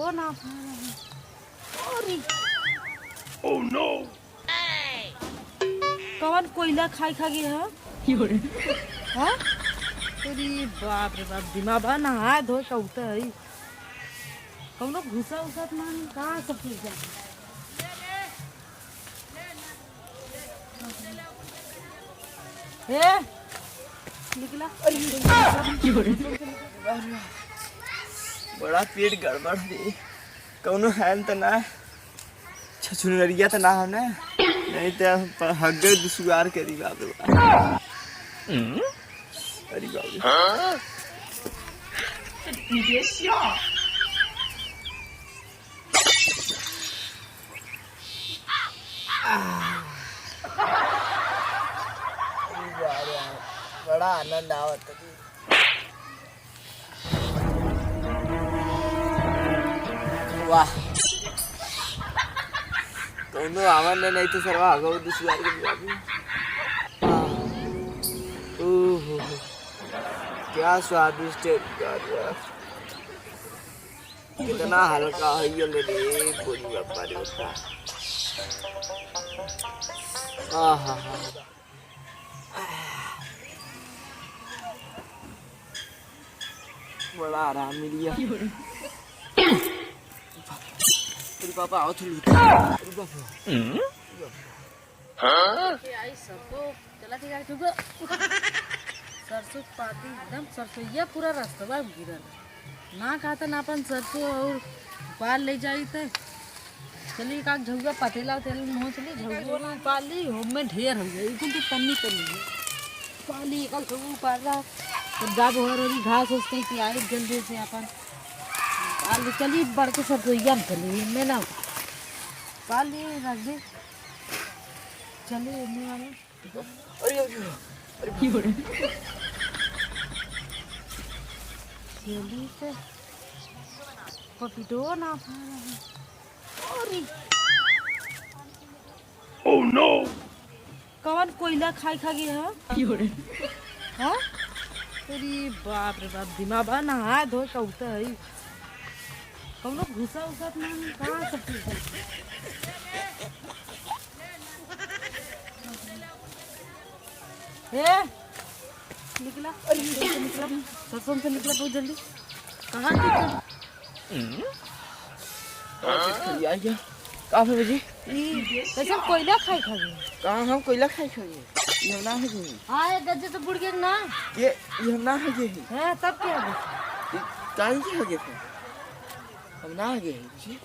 पपीतो ना अरे Oh no! कौन कोयला खाई खा गया है हाँ अरे बाप रे बाप दिमाग बा नहा धो के उठा है कौनो घुसा उसा तो नहीं कहाँ सब चीज जा ए निकला बड़ा पेट गड़बड़ दे कौनो है त ना छछुनरिया त ना हमने नहीं तो हग्गे दुसुआर करी बाप रे बाप अरे बाप रे你别笑。बड़ा आनंद आवत वाह कौनो आवन नहीं तो सरवा हगो दुसुआर के बाबू ओहो क्या स्वादिष्ट है कितना हल्का है ये ले रे पूरी बापा रे बापा आहा हा बड़ा आराम मिल गया अरे पापा आओ थोड़ी अरे बाप आई सरसों चला ठीक है क्योंकि सरसों पाती एकदम सरसोईया पूरा रास्ता बा गिरल ना खाता ना अपन सरसों और पाल ले जाई तो चली का झुगा पतेला तेल में चली झुगा पाली हो में ढेर हो गई क्योंकि तन्नी तन्नी पाली कल सब पाला तो गाब हो रही घास उसके की आई जल्दी से अपन पाल चली बढ़ के सरसोईया में चली मैं ना पाली रख दे चले इन्हीं वाले अरे अरे की हो रहा है चली से पपीतो ना अरे Oh no! कौन कोयला खाई खा गया है की हो रहा है हाँ अरे बाप रे बाप दिमाग बा नहा धो के उठा है कौनो घुसा उसा तो नहीं कहाँ सब चीज ए निकला अरे निकला सरसों से निकला बहुत जल्दी कहाँ निकला आ गया काफी बजे कैसे कोयला खाई खा गए कहाँ हम कोयला खाई खाइए ये हम ना है ये हाँ ये गज्जे तो बुड़ गए ना ये हम ना है ये है तब क्या है काहे के हो गए थे हम ना है ये जी